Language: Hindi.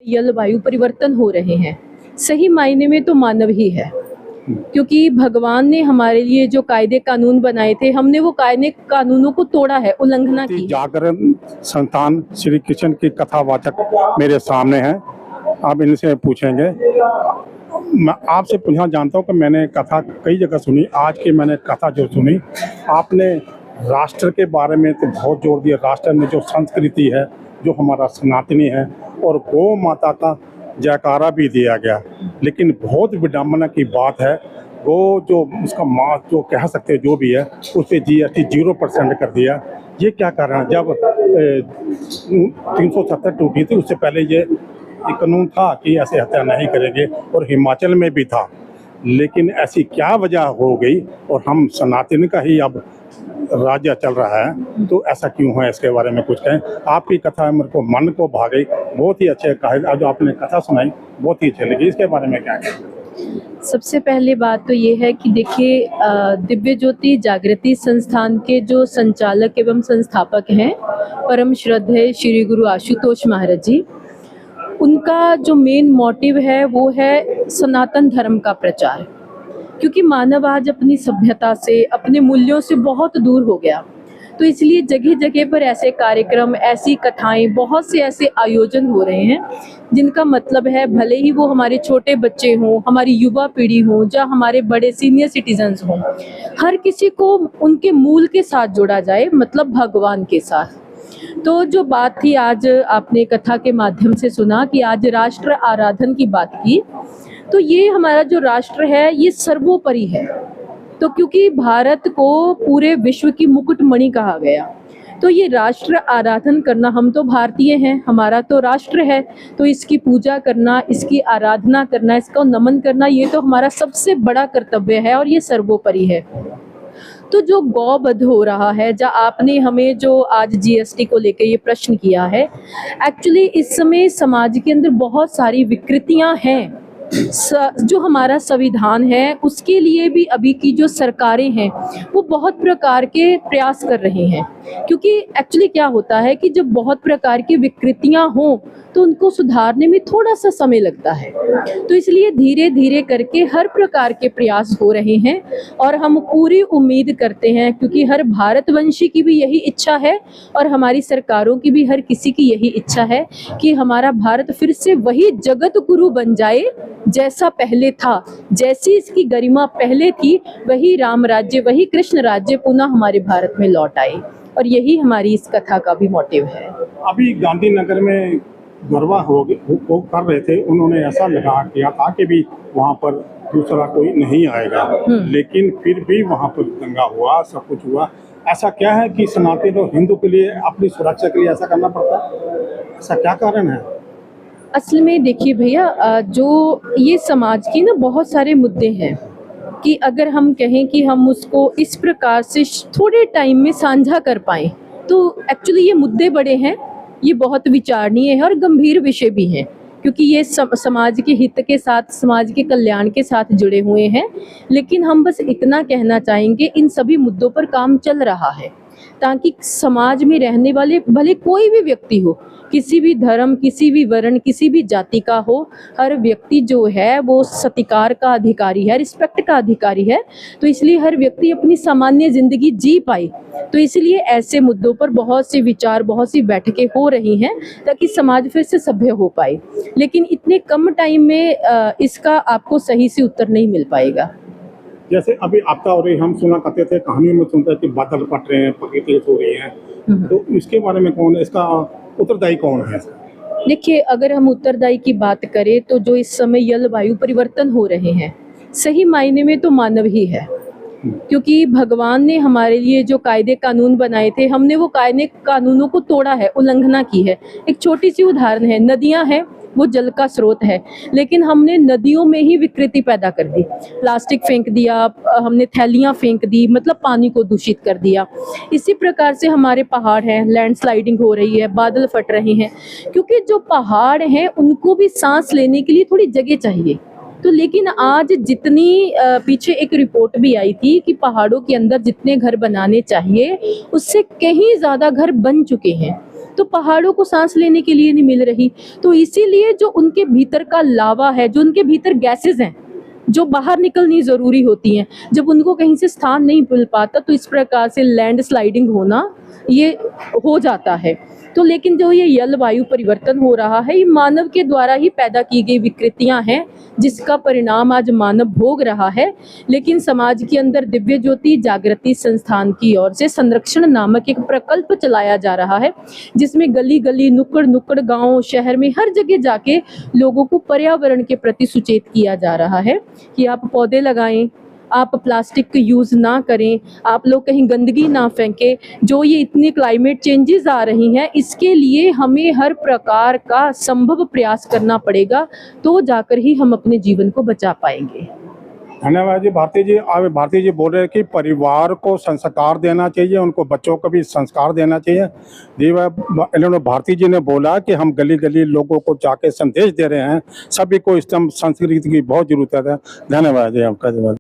जलवायु परिवर्तन हो रहे हैं, सही मायने में तो मानव ही है, क्योंकि भगवान ने हमारे लिए जो कायदे कानून बनाए थे, हमने वो कायदे कानूनों को तोड़ा है, उल्लंघना की। जागरण संस्थान श्री कृष्ण की कथावाचक मेरे सामने हैं, आप इनसे पूछेंगे। मैं आपसे पूछना जानता हूँ कि मैंने कथा कई जगह सुनी, आज की मैंने कथा जो सुनी, आपने राष्ट्र के बारे में तो बहुत जोर दिया। राष्ट्र में जो संस्कृति है, जो हमारा सनातनी है, और गौ माता का जयकारा भी दिया गया, लेकिन बहुत विडंबना की बात है, गौ जो उसका मांस जो कह सकते हैं जो भी है, उस पर GST 0% कर दिया। ये क्या कारण है? जब 370 टूटी थी, उससे पहले ये कानून था कि ऐसे हत्या नहीं करेंगे, और हिमाचल में भी था, लेकिन ऐसी क्या वजह हो गई और हम सनातन का ही अब राज्य चल रहा है, तो ऐसा क्यों है? इसके बारे में कुछ कहें। आपकी कथा मेरे को मन को भा गई, बहुत ही अच्छे कहा, जो आपने कथा सुनाई बहुत ही अच्छी लगी, इसके बारे में क्या कहें? सबसे पहले बात तो ये है कि देखिए, दिव्य ज्योति जागृति संस्थान के जो संचालक एवं संस्थापक हैं, परम श्रद्धेय श्री गुरु आशुतोष महाराज जी, उनका जो मेन मोटिव है वो है सनातन धर्म का प्रचार, क्योंकि मानव आज अपनी सभ्यता से, अपने मूल्यों से बहुत दूर हो गया। तो इसलिए जगह जगह पर ऐसे कार्यक्रम, ऐसी कथाएं, बहुत से ऐसे आयोजन हो रहे हैं जिनका मतलब है, भले ही वो हमारे छोटे बच्चे हों, हमारी युवा पीढ़ी हो, या हमारे बड़े सीनियर सिटीजन्स हों, हर किसी को उनके मूल के साथ जोड़ा जाए, मतलब भगवान के साथ। तो जो बात थी, आज आपने कथा के माध्यम से सुना कि आज राष्ट्र आराधन की बात की, तो ये हमारा जो राष्ट्र है ये सर्वोपरि है। तो क्योंकि भारत को पूरे विश्व की मुकुटमणि कहा गया, तो ये राष्ट्र आराधन करना, हम तो भारतीय हैं, हमारा तो राष्ट्र है, तो इसकी पूजा करना, इसकी आराधना करना, इसका नमन करना, ये तो हमारा सबसे बड़ा कर्तव्य है और ये सर्वोपरि है। तो जो गौवध हो रहा है, जहाँ आपने हमें जो आज GST को लेकर ये प्रश्न किया है, एक्चुअली इस समय समाज के अंदर बहुत सारी विकृतियां हैं। जो हमारा संविधान है उसके लिए भी अभी की जो सरकारें हैं वो बहुत प्रकार के प्रयास कर रही हैं, क्योंकि एक्चुअली क्या होता है कि जब बहुत प्रकार की विकृतियां हों तो उनको सुधारने में थोड़ा सा समय लगता है। तो इसलिए धीरे धीरे करके हर प्रकार के प्रयास हो रहे हैं, और हम पूरी उम्मीद करते हैं, क्योंकि हर भारतवंशी की भी यही इच्छा है और हमारी सरकारों की भी हर किसी की यही इच्छा है कि हमारा भारत फिर से वही जगत गुरु बन जाए जैसा पहले था, जैसी इसकी गरिमा पहले थी, वही राम राज्य, वही कृष्ण राज्य पुनः हमारे भारत में लौट आए। और यही हमारी इस कथा का भी मोटिव है। अभी गांधीनगर में गरबा हो कर रहे थे, उन्होंने ऐसा लगा किया था कि भी वहाँ पर दूसरा कोई नहीं आएगा, लेकिन फिर भी वहाँ पर दंगा हुआ, सब कुछ हुआ। ऐसा क्या है कि सनातन और हिंदू के लिए अपनी सुरक्षा के लिए ऐसा करना पड़ता है? ऐसा क्या कारण है? असल में देखिए भैया, जो ये समाज की ना बहुत सारे मुद्दे हैं कि अगर हम कहें कि हम उसको इस प्रकार से थोड़े टाइम में साझा कर पाएँ, तो एक्चुअली ये मुद्दे बड़े हैं, ये बहुत विचारणीय है और गंभीर विषय भी हैं, क्योंकि ये समाज के हित के साथ, समाज के कल्याण के साथ जुड़े हुए हैं। लेकिन हम बस इतना कहना चाहेंगे, इन सभी मुद्दों पर काम चल रहा है, ताकि समाज में रहने वाले भले कोई भी व्यक्ति हो, किसी भी धर्म, किसी भी वर्ण, किसी भी जाति का हो, हर व्यक्ति जो है वो सत्कार का अधिकारी है, रिस्पेक्ट का अधिकारी है। तो इसलिए हर व्यक्ति अपनी सामान्य जिंदगी जी पाए। तो इसलिए ऐसे मुद्दों पर बहुत से विचार, बहुत सी बैठकें हो रही हैं, ताकि समाज फिर से सभ्य हो पाए। लेकिन इतने कम टाइम में इसका आपको सही से उत्तर नहीं मिल पाएगा। जैसे अभी आपका और हम सुना करते थे, कहानियों में सुनते थे कि बादल फट रहे हैं, पकीते हो रही हैं, तो इसके बारे में कौन है, इसका उत्तरदायी कौन है? देखिए, अगर हम उत्तरदायी की बात करें तो जो इस समय जलवायु परिवर्तन हो रहे हैं, सही मायने में तो मानव ही है, क्योंकि भगवान ने हमारे लिए जो कायदे कानून बनाए थे, हमने वो कायदे कानूनों को तोड़ा है, उल्लंघना की है। एक छोटी सी उदाहरण है, नदियां हैं, वो जल का स्रोत है, लेकिन हमने नदियों में ही विकृति पैदा कर दी। प्लास्टिक फेंक दिया, हमने थैलियां फेंक दी, मतलब पानी को दूषित कर दिया। इसी प्रकार से हमारे पहाड़ हैं, लैंडस्लाइडिंग हो रही है, बादल फट रहे हैं, क्योंकि जो पहाड़ हैं उनको भी सांस लेने के लिए थोड़ी जगह चाहिए। तो लेकिन आज जितनी पीछे एक रिपोर्ट भी आई थी कि पहाड़ों के अंदर जितने घर बनाने चाहिए उससे कहीं ज़्यादा घर बन चुके हैं, तो पहाड़ों को सांस लेने के लिए नहीं मिल रही। तो इसीलिए जो उनके भीतर का लावा है, जो उनके भीतर गैसेस हैं जो बाहर निकलनी ज़रूरी होती हैं, जब उनको कहीं से स्थान नहीं मिल पाता तो इस प्रकार से लैंड स्लाइडिंग होना ये हो जाता है। तो लेकिन जो ये जलवायु परिवर्तन हो रहा है, ये मानव के द्वारा ही पैदा की गई विकृतियां हैं जिसका परिणाम आज मानव भोग रहा है। लेकिन समाज के अंदर दिव्य ज्योति जागृति संस्थान की ओर से संरक्षण नामक एक प्रकल्प चलाया जा रहा है, जिसमें गली गली, नुक्कड़ नुक्कड़, गांव, शहर में हर जगह जाके लोगों को पर्यावरण के प्रति सुचेत किया जा रहा है कि आप पौधे लगाएं, आप प्लास्टिक का यूज़ ना करें, आप लोग कहीं गंदगी ना फेंकें। जो ये इतनी क्लाइमेट चेंजेस आ रही हैं, इसके लिए हमें हर प्रकार का संभव प्रयास करना पड़ेगा, तो जाकर ही हम अपने जीवन को बचा पाएंगे। धन्यवाद जी। भारती जी, अब भारती जी बोल रहे हैं कि परिवार को संस्कार देना चाहिए, उनको बच्चों को भी संस्कार देना चाहिए। जी इन्होंने भारती जी ने बोला कि हम गली गली लोगों को जाके संदेश दे रहे हैं, सभी को इस संस्कृति की बहुत जरूरत है। धन्यवाद जी आपका।